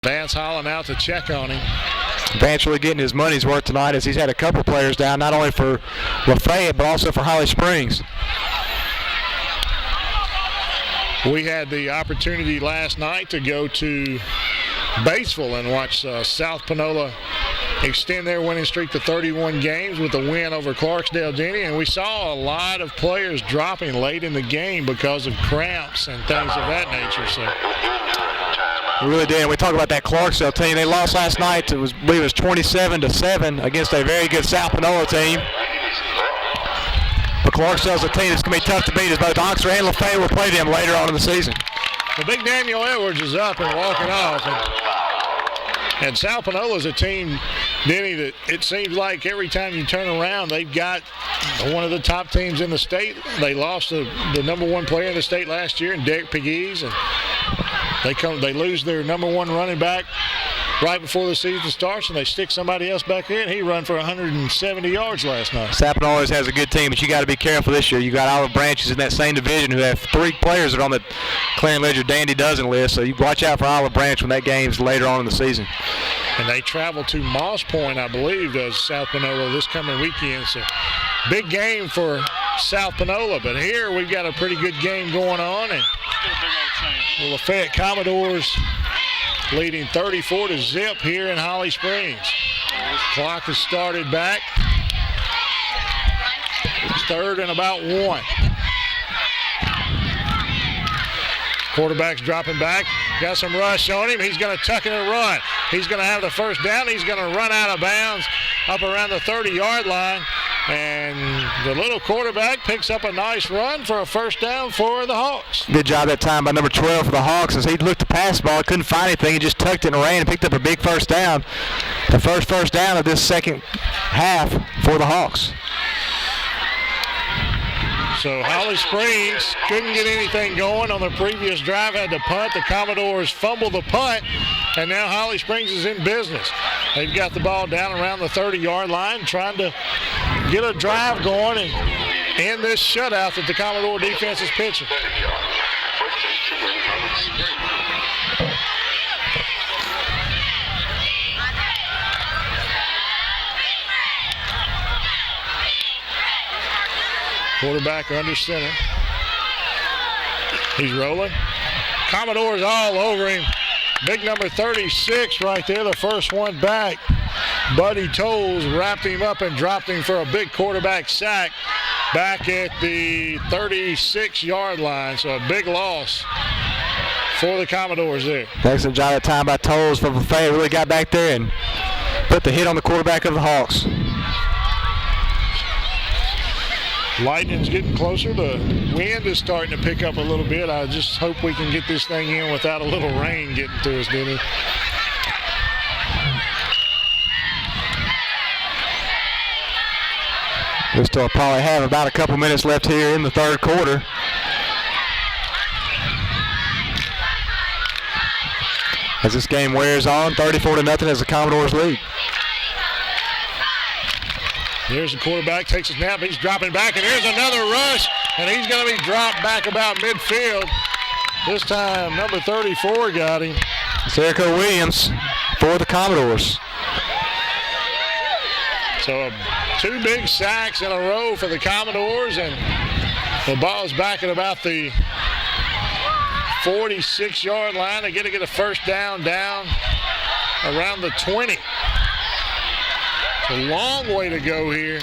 Vance Holland out to check on him. Vance really getting his money's worth tonight as he's had a couple players down, not only for Lafayette but also for Holly Springs. We had the opportunity last night to go to Batesville and watch South Panola extend their winning streak to 31 games with a win over Clarksdale Denny, and we saw a lot of players dropping late in the game because of cramps and things of that nature. So we really did. We talk about that Clarksdale team. They lost last night. I believe it was 27-7 against a very good South Panola team. But Clarksdale's a team that's going to be tough to beat, as both Oxford and Lafayette will play them later on in the season. The big Daniel Edwards is up and walking off. And South Panola's a team, Denny, that it seems like every time you turn around, they've got one of the top teams in the state. They lost the number one player in the state last year, in Derek Pegues, and they lose their number one running back right before the season starts, and they stick somebody else back there, and he run for 170 yards last night. South Panola always has a good team, but you got to be careful this year. You got Olive Branches in that same division who have 3 players that are on the Clan Ledger Dandy Dozen list, so you watch out for Olive Branch when that game's later on in the season. And they travel to Moss Point, I believe, does South Panola this coming weekend. So big game for South Panola. But here we've got a pretty good game going on. And the Lafayette Commodores leading 34-0 here in Holly Springs. Clock has started back. It's 3rd and about 1. Quarterback's dropping back. Got some rush on him. He's going to tuck it and run. He's going to have the first down. He's going to run out of bounds up around the 30-yard line. And the little quarterback picks up a nice run for a first down for the Hawks. Good job that time by number 12 for the Hawks as he looked to pass the ball, couldn't find anything. He just tucked it and ran and picked up a big first down. The first down of this second half for the Hawks. So Holly Springs couldn't get anything going on the previous drive, had to punt. The Commodores fumbled the punt, and now Holly Springs is in business. They've got the ball down around the 30-yard line, trying to get a drive going and end this shutout that the Commodore defense is pitching. Quarterback under center. He's rolling. Commodores all over him. Big number 36 right there, the first one back. Buddy Tolles wrapped him up and dropped him for a big quarterback sack back at the 36-yard line. So a big loss for the Commodores there. Excellent job that time by Tolles from Lafayette. Really got back there and put the hit on the quarterback of the Hawks. Lightning's getting closer. The wind is starting to pick up a little bit. I just hope we can get this thing in without a little rain getting to us, Denny. We still probably have about a couple minutes left here in the third quarter. As this game wears on, 34-0 as the Commodores lead. There's the quarterback, takes a snap, he's dropping back, and here's another rush, and he's going to be dropped back about midfield. This time, number 34 got him. It's Erico Williams for the Commodores. So 2 big sacks in a row for the Commodores, and the ball's back at about the 46-yard line. They get a first down around the 20. A long way to go here.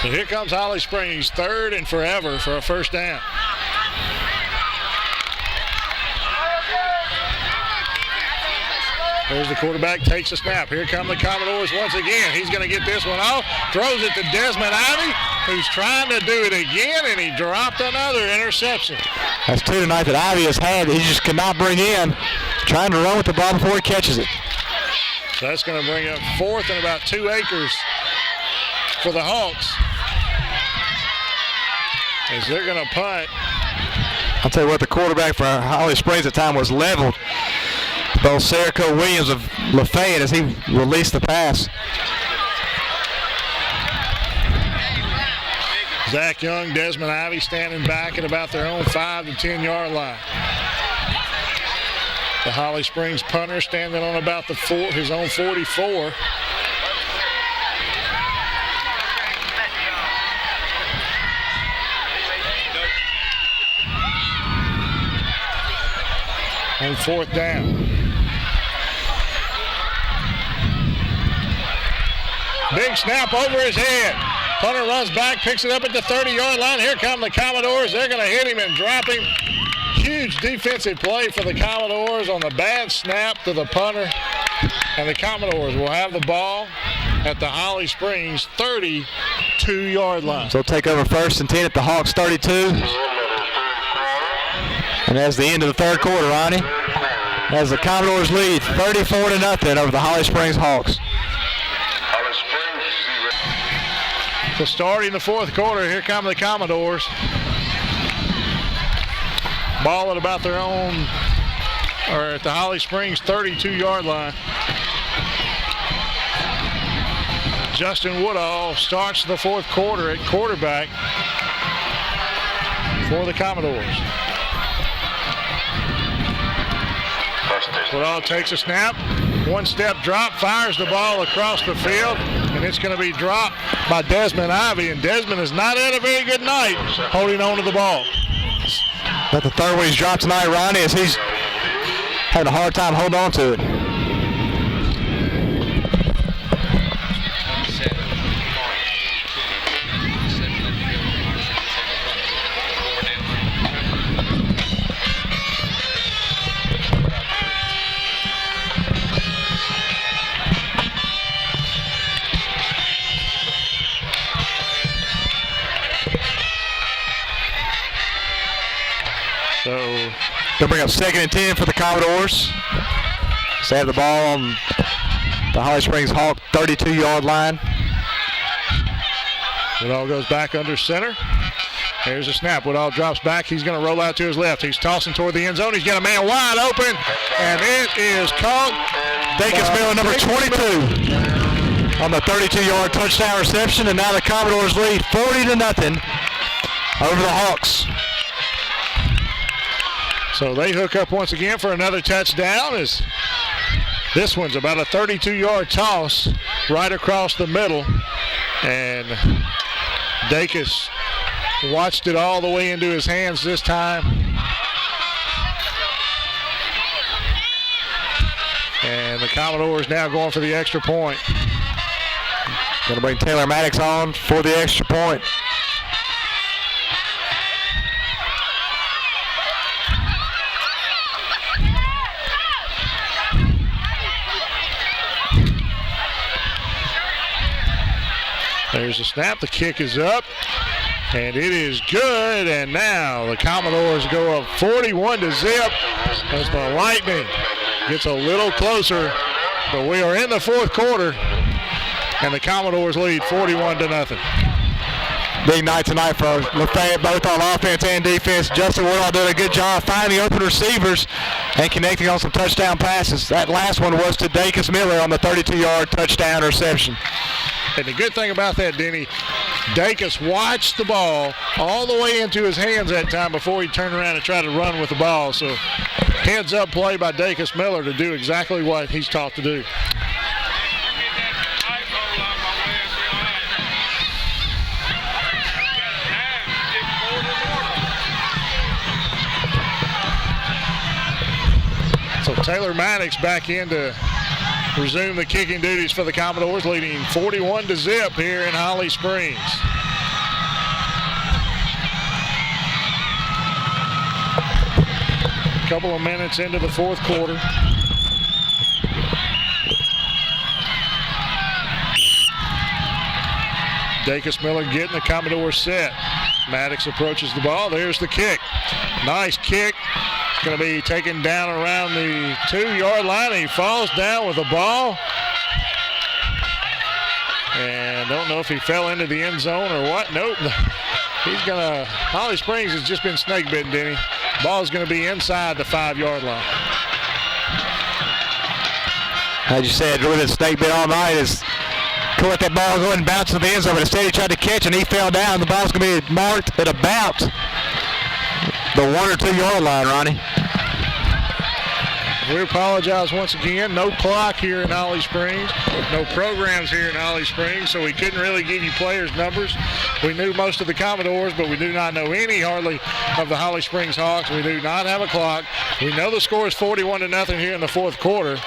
So here comes Holly Springs, 3rd and forever for a first down. There's the quarterback, takes a snap. Here come the Commodores once again. He's going to get this one off. Throws it to Desmond Ivy, who's trying to do it again, and he dropped another interception. That's 2 tonight that Ivy has had. He just cannot bring in. Trying to run with the ball before he catches it. So that's going to bring up 4th and about 2 acres for the Hawks. As they're going to punt. I'll tell you what, the quarterback for Holly Springs at the time was leveled Belserico Williams of Lafayette as he released the pass. Zach Young, Desmond Ivey standing back at about their own 5 to 10 yard line. The Holly Springs punter standing on about his own 44. On 4th down. Big snap over his head. Punter runs back, picks it up at the 30-yard line. Here come the Commodores. They're going to hit him and drop him. Huge defensive play for the Commodores on the bad snap to the punter. And the Commodores will have the ball at the Holly Springs 32-yard line. So take over 1st and 10 at the Hawks 32. And that's the end of the 3rd quarter, Ronnie. As the Commodores lead 34-0 over the Holly Springs Hawks. So starting the 4th quarter, here come the Commodores. Ball at about their own, or at the Holly Springs 32-yard line. Justin Woodall starts the 4th quarter at quarterback for the Commodores. Woodall takes a snap, 1-step drop, fires the ball across the field, and it's going to be dropped by Desmond Ivey, and Desmond has not had a very good night holding on to the ball. But the third one he's dropped tonight, Ronnie, as he's having a hard time holding on to it. So they'll bring up 2nd and 10 for the Commodores. So they have the ball on the Holly Springs Hawk 32-yard line. Woodall goes back under center. There's a snap. Woodall drops back. He's going to roll out to his left. He's tossing toward the end zone. He's got a man wide open, and it is caught. Dacus Miller, number 22, on the 32-yard touchdown reception, and now the Commodores lead 40-0 over the Hawks. So they hook up once again for another touchdown. As this one's about a 32-yard toss right across the middle. And Dacus watched it all the way into his hands this time. And the Commodores now going for the extra point. Going to bring Taylor Maddox on for the extra point. There's a snap. The kick is up, and it is good. And now the Commodores go up 41-0 as the Lightning gets a little closer. But we are in the 4th quarter, and the Commodores lead 41-0. Big night tonight for Lafayette, both on offense and defense. Justin Woodall did a good job finding open receivers and connecting on some touchdown passes. That last one was to Dacus Miller on the 32-yard touchdown reception. And the good thing about that, Denny, Dacus watched the ball all the way into his hands that time before he turned around and tried to run with the ball. So heads-up play by Dacus Miller to do exactly what he's taught to do. So Taylor Maddox back in to resume the kicking duties for the Commodores, leading 41-0 here in Holly Springs. A couple of minutes into the 4th quarter. Dacus Miller getting the Commodores set. Maddox approaches the ball. There's the kick. Nice kick. It's going to be taken down around the 2-yard line. He falls down with the ball. And don't know if he fell into the end zone or what. Nope. He's going to, Holly Springs has just been snake bitten, Denny. Ball's going to be inside the 5-yard line. As you said, really the snake bit all night is to let that ball go and bounce to the end zone, but instead he tried to catch and he fell down. The ball's going to be marked at about the 1 or 2 yard line, Ronnie. We apologize once again. No clock here in Holly Springs. No programs here in Holly Springs, so we couldn't really give you players' numbers. We knew most of the Commodores, but we do not know any hardly of the Holly Springs Hawks. We do not have a clock. We know the score is 41-0 here in the fourth quarter.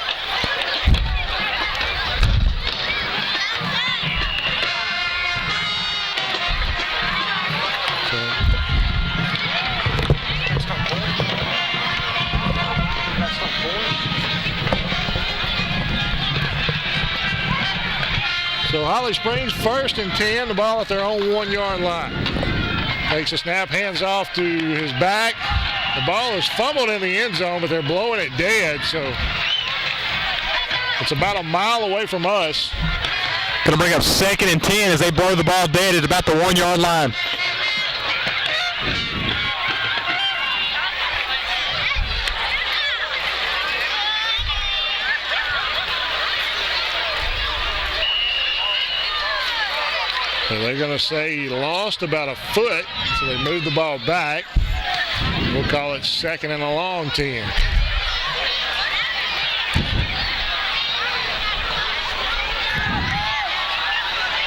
So Holly Springs 1st and 10, the ball at their own 1 yard line. Takes a snap, hands off to his back. The ball is fumbled in the end zone, but they're blowing it dead, so it's about a mile away from us. Going to bring up 2nd and 10 as they blow the ball dead at about the 1 yard line. So they're going to say he lost about a foot, so they moved the ball back. We'll call it 2nd and a long 10.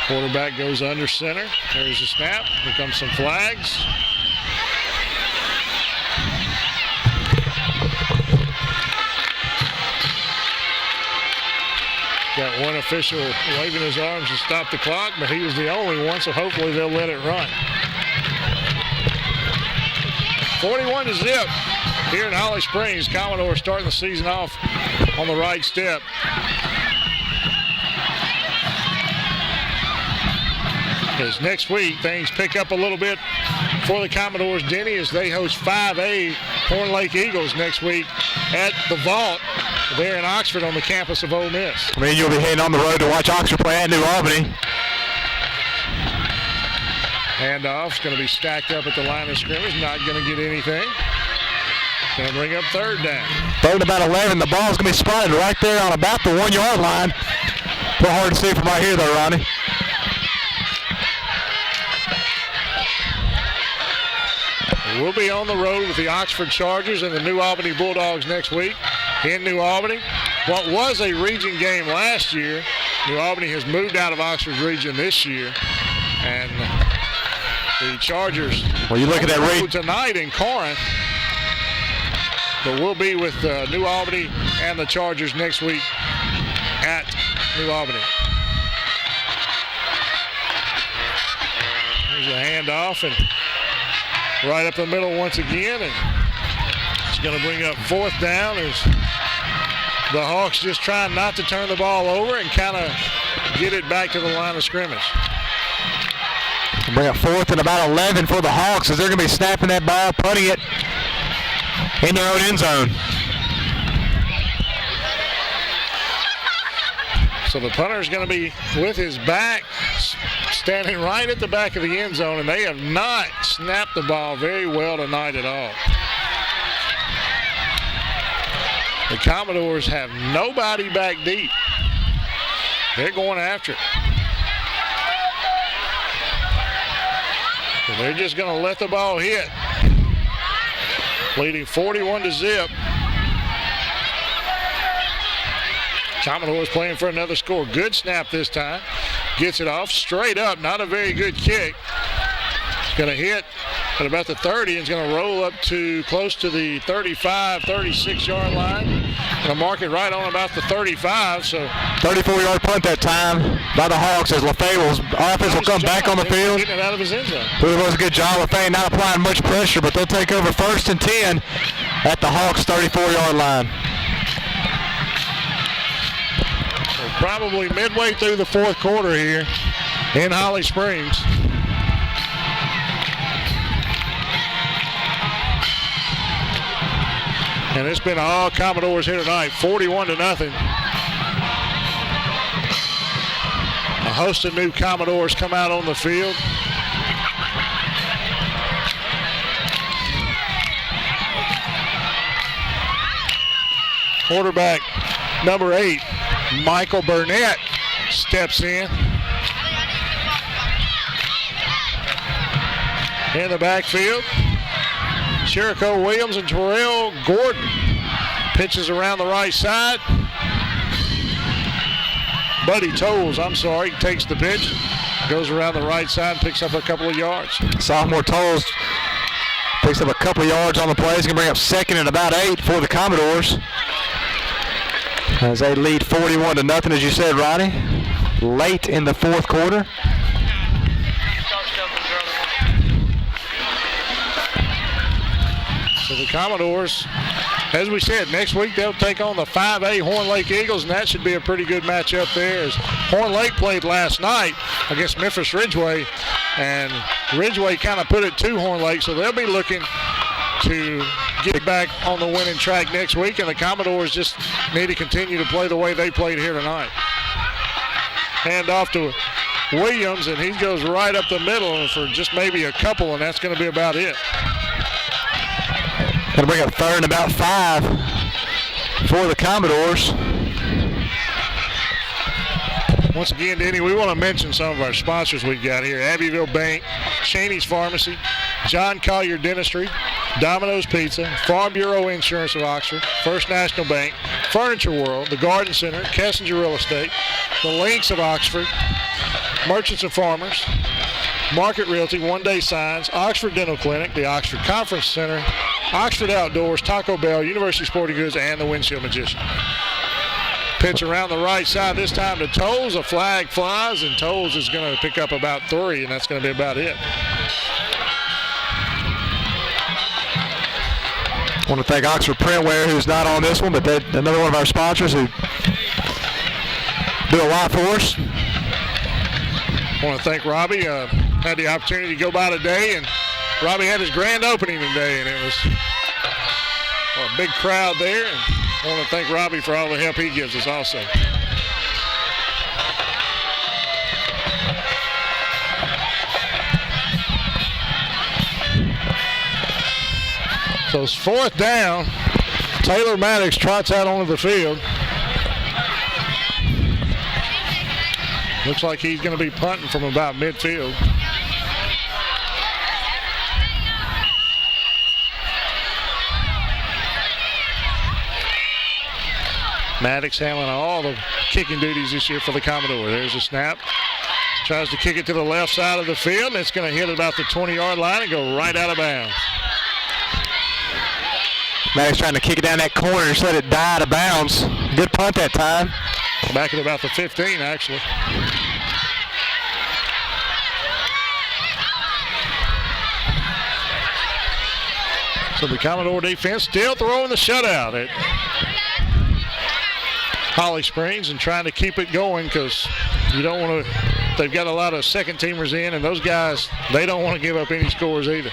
Quarterback goes under center. There's the snap. Here comes some flags. Got one official waving his arms to stop the clock, but he was the only one, so hopefully they'll let it run. 41-0 here in Holly Springs. Commodore starting the season off on the right step. As next week, things pick up a little bit for the Commodores, Denny, as they host 5A Horn Lake Eagles next week at the Vault there in Oxford on the campus of Ole Miss. I mean, you'll be heading on the road to watch Oxford play at New Albany. Handoff's going to be stacked up at the line of scrimmage, not going to get anything. Going to bring up 3rd down. 3rd about 11. The ball's going to be spotted right there on about the 1 yard line. A little hard to see from right here, though, Ronnie. We'll be on the road with the Oxford Chargers and the New Albany Bulldogs next week in New Albany. What was a region game last year, New Albany has moved out of Oxford's region this year. And the Chargers well, you look at that region tonight in Corinth. But we'll be with New Albany and the Chargers next week at New Albany. There's a handoff and right up the middle once again, and it's going to bring up 4th down as the Hawks just trying not to turn the ball over and kind of get it back to the line of scrimmage. Bring up 4th and about 11 for the Hawks as they're going to be snapping that ball, putting it in their own end zone. So the punter is going to be with his back, standing right at the back of the end zone, and they have not snapped the ball very well tonight at all. The Commodores have nobody back deep. They're going after it. So they're just going to let the ball hit. Leading 41-0. Commodores playing for another score. Good snap this time. Gets it off straight up. Not a very good kick. It's going to hit at about the 30 and it's going to roll up to close to the 35, 36-yard line. Going to mark it right on about the 35. So 34-yard punt that time by the Hawks as Lafayett's offense will come back on the field. Getting it out of his end zone. Really was a good job. Lafayette not applying much pressure, but they'll take over 1st and 10 at the Hawks' 34-yard line. Probably midway through the fourth quarter here in Holly Springs. And it's been all Commodores here tonight, 41-0. A host of new Commodores come out on the field. Quarterback number 8. Michael Burnett steps in. In the backfield, Jericho Williams and Terrell Gordon. Pitches around the right side. Buddy Tolles, takes the pitch. Goes around the right side and picks up a couple of yards. Sophomore Tolles picks up a couple of yards on the play. He's going to bring up second and about 8 for the Commodores. As they lead 41-0, as you said, Ronnie, late in the fourth quarter. So the Commodores, as we said, next week they'll take on the 5A Horn Lake Eagles, and that should be a pretty good matchup there. As Horn Lake played last night against Memphis Ridgeway, and Ridgeway kind of put it to Horn Lake, so they'll be looking to get back on the winning track next week, and the Commodores just need to continue to play the way they played here tonight. Hand off to Williams, and he goes right up the middle for just maybe a couple, and that's going to be about it. Going to bring up third and about 5 for the Commodores. Once again, Denny, we want to mention some of our sponsors we've got here. Abbeville Bank, Cheney's Pharmacy, John Collier Dentistry, Domino's Pizza, Farm Bureau Insurance of Oxford, First National Bank, Furniture World, the Garden Center, Kessinger Real Estate, the Links of Oxford, Merchants and Farmers, Market Realty, One Day Signs, Oxford Dental Clinic, the Oxford Conference Center, Oxford Outdoors, Taco Bell, University Sporting Goods, and the Windshield Magician. Pitch around the right side, this time to Tolles. A flag flies, and Tolles is going to pick up about 3, and that's going to be about it. I want to thank Oxford Printwear, who's not on this one, but they're another one of our sponsors who do a lot for us. I want to thank Robbie. Had the opportunity to go by today, and Robbie had his grand opening today, and it was a big crowd there. And I want to thank Robbie for all the help he gives us also. So it's 4th down. Taylor Maddox trots out onto the field. Looks like he's going to be punting from about midfield. Maddox handling all the kicking duties this year for the Commodore. There's a snap. Tries to kick it to the left side of the field, and it's going to hit about the 20-yard line and go right out of bounds. Maddox trying to kick it down that corner, just let it die out of bounds. Good punt that time. Back at about the 15, actually. So the Commodore defense still throwing the shutout at Holly Springs and trying to keep it going, because you don't want to, they've got a lot of second teamers in, and those guys, they don't want to give up any scores either.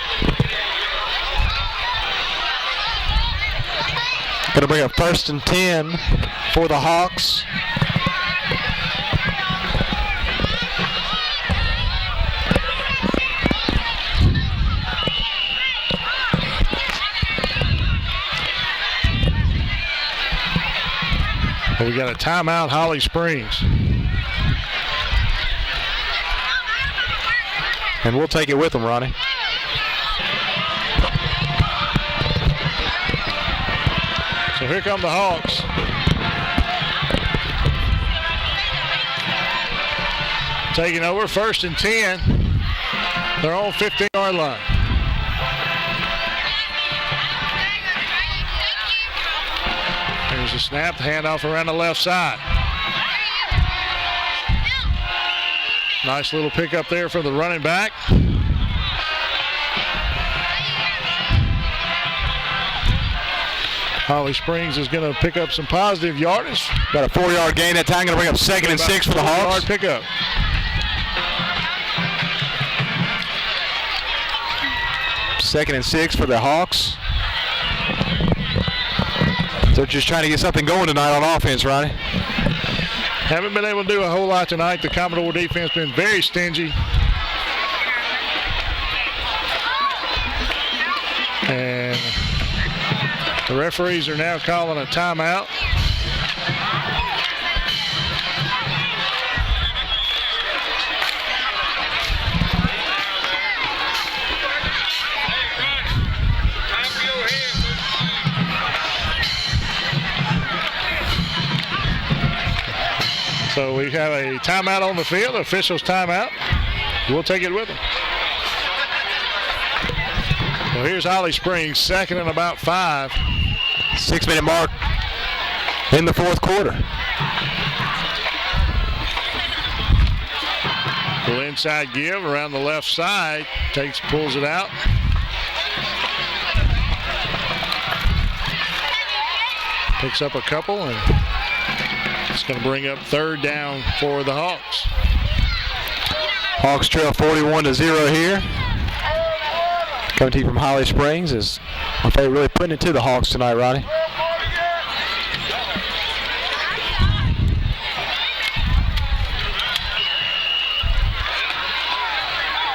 Going to bring up 1st and 10 for the Hawks. We got a timeout, Holly Springs. And we'll take it with them, Ronnie. So here come the Hawks. Taking over, 1st and 10. They're on 15-yard line. There's a snap, handoff around the left side. Nice little pickup there for the running back. Holly Springs is going to pick up some positive yardage. Got a 4-yard gain that time. Going to bring up 2nd and 6 for the Hawks. Pickup. Second and 6 for the Hawks. So just trying to get something going tonight on offense, Ronnie. Haven't been able to do a whole lot tonight. The Commodore defense been very stingy. And the referees are now calling a timeout. So we have a timeout on the field, officials timeout. We'll take it with them. So here's Holly Springs, second and about 5. 6-minute mark in the fourth quarter. Little inside give around the left side. Pulls it out. Picks up a couple, and it's going to bring up third down for the Hawks. Hawks trail 41-0 here. Coming to you from Holly Springs is Lafayette really putting it to the Hawks tonight, Roddy.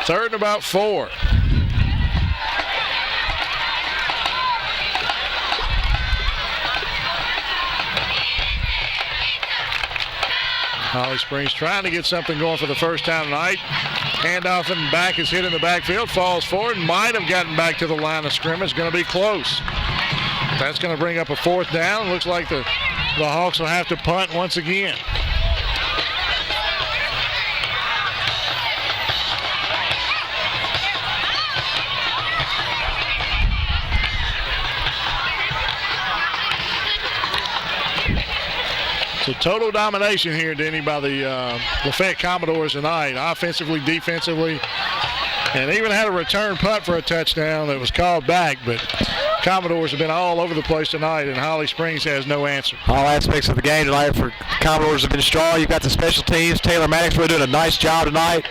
Third and about 4. Holly Springs trying to get something going for the first time tonight. Handoff and back is hit in the backfield, falls forward, might have gotten back to the line of scrimmage, going to be close. That's going to bring up a fourth down. Looks like the Hawks will have to punt once again. So total domination here, Denny, by the Lafayette Commodores tonight, offensively, defensively, and even had a return punt for a touchdown that was called back. But Commodores have been all over the place tonight, and Holly Springs has no answer. All aspects of the game tonight for Commodores have been strong. You've got the special teams. Taylor Maddox really doing a nice job tonight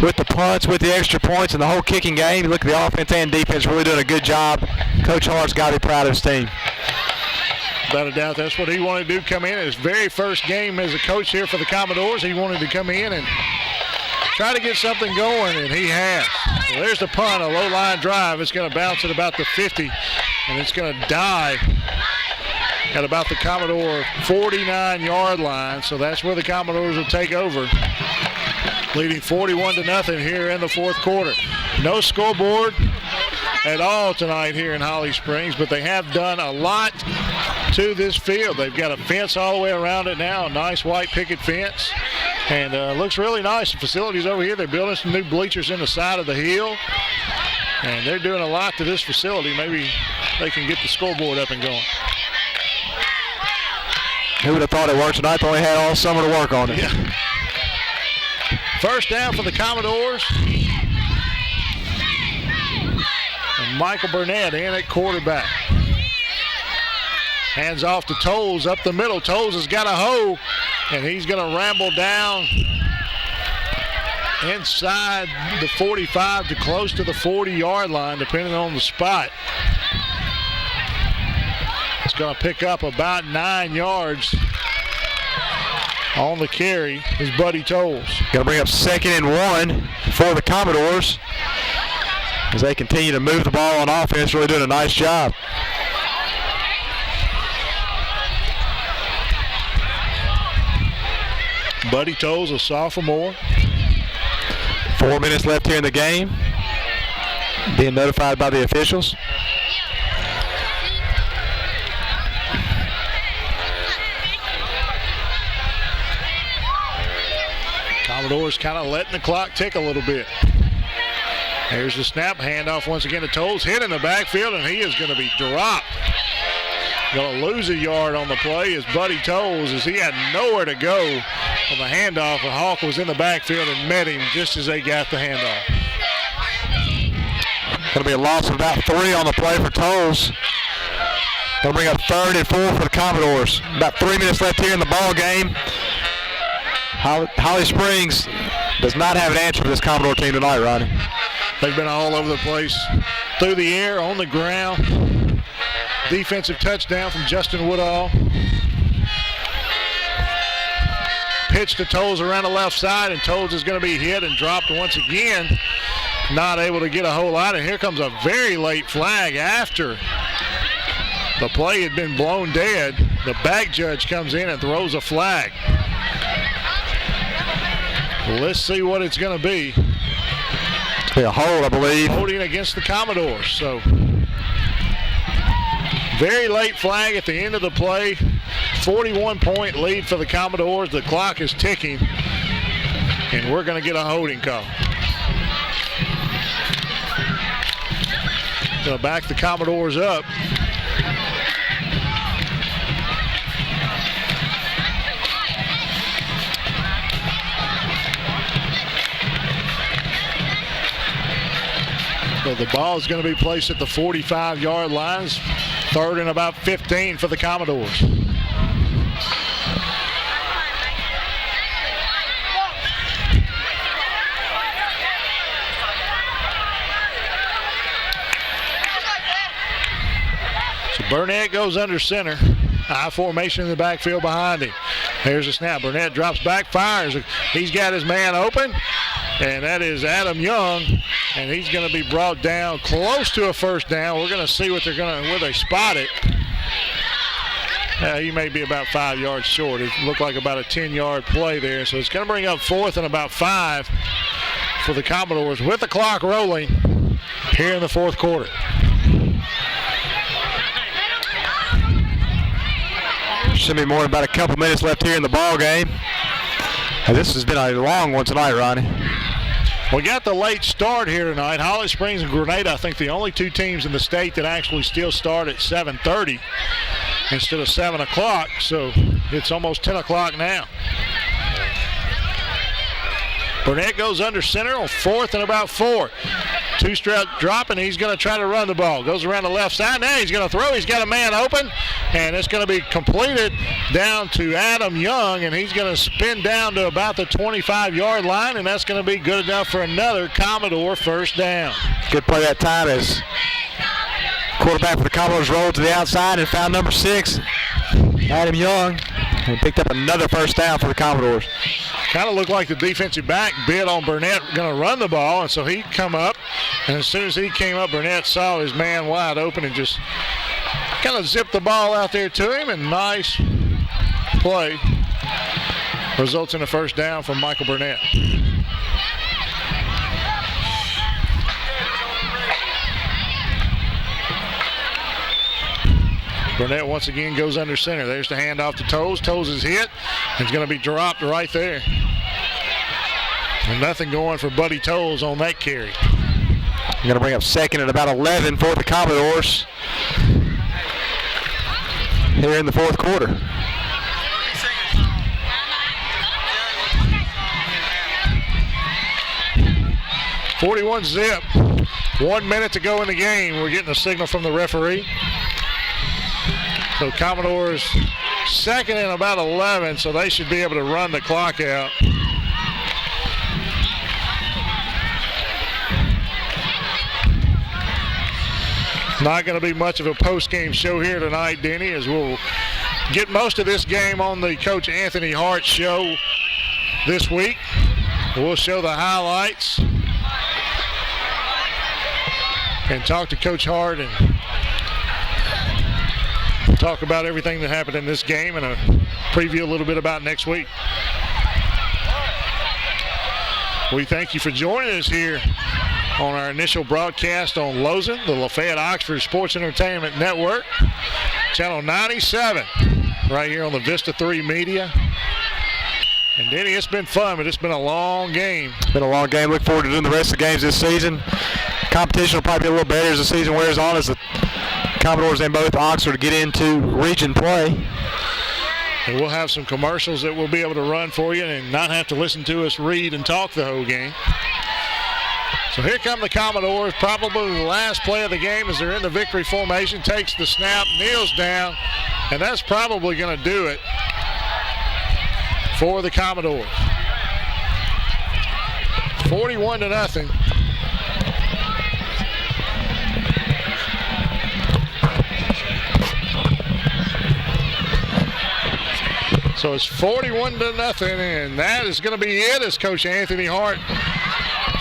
with the punts, with the extra points, and the whole kicking game. You look at the offense and defense really doing a good job. Coach Hart's got to be proud of his team. Without a doubt, that's what he wanted to do, come in. His very first game as a coach here for the Commodores, he wanted to come in and try to get something going, and he has. Well, there's the punt, a low-line drive. It's going to bounce at about the 50, and it's going to die at about the Commodore 49-yard line. So that's where the Commodores will take over, leading 41-0 here in the fourth quarter. No scoreboard at all tonight here in Holly Springs, but they have done a lot to this field. They've got a fence all the way around it now, a nice white picket fence, and looks really nice. The facilities over here, they're building some new bleachers in the side of the hill, and they're doing a lot to this facility. Maybe they can get the scoreboard up and going. Who would have thought it worked tonight? They only had all summer to work on it. Yeah. First down for the Commodores. And Michael Burnett in at quarterback. Hands off to Tolles up the middle. Tolles has got a hole, and he's going to ramble down inside the 45 to close to the 40-yard line, depending on the spot. It's going to pick up about 9 yards on the carry. His buddy Tolles. Going to bring up 2nd and 1 for the Commodores as they continue to move the ball on offense. Really doing a nice job. Buddy Tolles, a sophomore. 4 minutes left here in the game. Being notified by the officials. Commodores kind of letting the clock tick a little bit. Here's the snap, handoff once again to Tolles. Hit in the backfield, and he is going to be dropped. Going to lose a yard on the play is Buddy Tolles, as he had nowhere to go on the handoff. And Hawk was in the backfield and met him just as they got the handoff. Going to be a loss of about 3 on the play for Tolles. Going to bring up 3rd and 4 for the Commodores. About 3 minutes left here in the ball game. Holly Springs does not have an answer for this Commodore team tonight, Ronnie. They've been all over the place, through the air, on the ground. Defensive touchdown from Justin Woodall. Pitch to Tolles around the left side, and Tolles is going to be hit and dropped once again. Not able to get a whole lot, and here comes a very late flag after the play had been blown dead. The back judge comes in and throws a flag. Let's see what it's going to be. It's a hold, I believe. Holding against the Commodores. So very late flag at the end of the play. 41-point lead for the Commodores. The clock is ticking, and we're going to get a holding call. Going to back the Commodores up. So the ball is going to be placed at the 45-yard line. 3rd and about 15 for the Commodores. So Burnett goes under center. I formation in the backfield behind him. There's a snap. Burnett drops back, fires. He's got his man open, and that is Adam Young, and he's going to be brought down close to a first down. We're going to see what where they spot it. He may be about 5 yards short. It looked like about a 10-yard play there. So it's going to bring up 4th and about 5 for the Commodores with the clock rolling here in the 4th quarter. Should be more than about a couple minutes left here in the ball game. This has been a long one tonight, Ronnie. We got the late start here tonight. Holly Springs and Grenada, I think the only 2 teams in the state that actually still start at 7:30 instead of 7 o'clock. So it's almost 10 o'clock now. Burnett goes under center on 4th and about 4. 2-step drop, and he's going to try to run the ball. Goes around the left side. Now he's going to throw. He's got a man open, and it's going to be completed down to Adam Young, and he's going to spin down to about the 25-yard line, and that's going to be good enough for another Commodore first down. Good play that time as quarterback for the Commodores rolled to the outside and found number 6, Adam Young, and picked up another first down for the Commodores. Kind of looked like the defensive back bid on Burnett going to run the ball, and so he come up, and as soon as he came up, Burnett saw his man wide open and just kind of zipped the ball out there to him, and nice play results in a first down from Michael Burnett. Burnett once again goes under center. There's the handoff to Toes. Toes is hit. It's going to be dropped right there. And nothing going for Buddy Toes on that carry. We're going to bring up 2nd and about 11 for the Commodores here in the 4th quarter. .41 zip. 1 minute to go in the game. We're getting a signal from the referee. So Commodores 2nd and about 11, so they should be able to run the clock out. Not going to be much of a post-game show here tonight, Denny, as we'll get most of this game on the Coach Anthony Hart show this week. We'll show the highlights and talk to Coach Hart and talk about everything that happened in this game and preview a little bit about next week. We thank you for joining us here on our initial broadcast on Lozen, the Lafayette Oxford Sports Entertainment Network, channel 97, right here on the Vista 3 Media. And Denny, it's been fun, but it's been a long game. It's been a long game. Look forward to doing the rest of the games this season. Competition will probably be a little better as the season wears on, as the Commodores and both Oxford get into region play. And we'll have some commercials that we'll be able to run for you and not have to listen to us read and talk the whole game. So here come the Commodores, probably the last play of the game as they're in the victory formation. Takes the snap, kneels down, and that's probably going to do it for the Commodores. 41-0. So it's 41-0, and that is going to be it as Coach Anthony Hart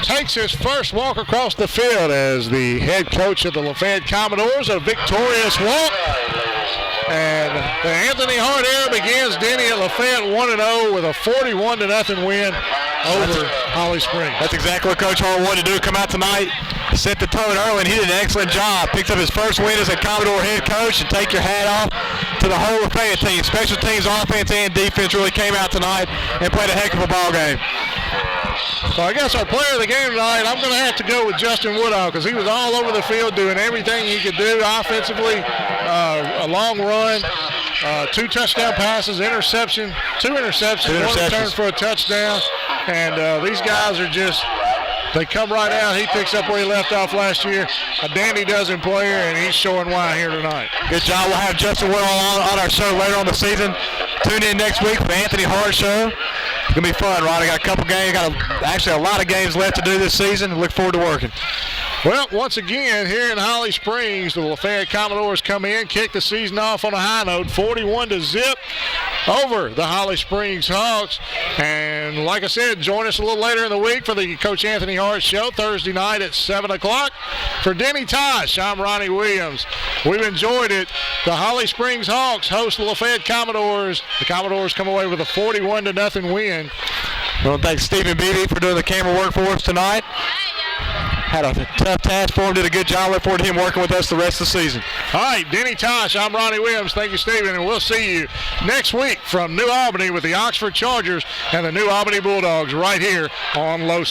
takes his first walk across the field as the head coach of the Lafayette Commodores, a victorious walk. And the Anthony Hart era begins, Denny, at Lafayette 1-0 with a 41-0 win over Holly Springs. That's exactly what Coach Hart wanted to do, come out tonight, set the tone early, and he did an excellent job. Picked up his first win as a Commodore head coach, and take your hat off to the whole Lafayette team. Special teams, offense, and defense really came out tonight and played a heck of a ball game. So I guess our player of the game tonight, I'm going to have to go with Justin Woodall because he was all over the field doing everything he could do offensively. A long run, 2 touchdown passes, two interceptions, one return for a touchdown. And these guys are just, they come right out. He picks up where he left off last year. A dandy dozen player, and he's showing why here tonight. Good job. We'll have Justin Woodall on our show later on the season. Tune in next week for the Anthony Hart show. It's going to be fun, Ronnie. Got a couple games, actually a lot of games left to do this season. Look forward to working. Well, once again, here in Holly Springs, the Lafayette Commodores come in, kick the season off on a high note, 41-0 over the Holly Springs Hawks. And like I said, join us a little later in the week for the Coach Anthony Hart show, Thursday night at 7 o'clock. For Denny Tosh, I'm Ronnie Williams. We've enjoyed it. The Holly Springs Hawks host the Lafayette Commodores. The Commodores come away with a 41-0 win. I want to thank Stephen Beebe for doing the camera work for us tonight. Had a tough task for him, did a good job. Look forward to him working with us the rest of the season. All right, Denny Tosh, I'm Ronnie Williams. Thank you, Stephen, and we'll see you next week from New Albany with the Oxford Chargers and the New Albany Bulldogs right here on Low.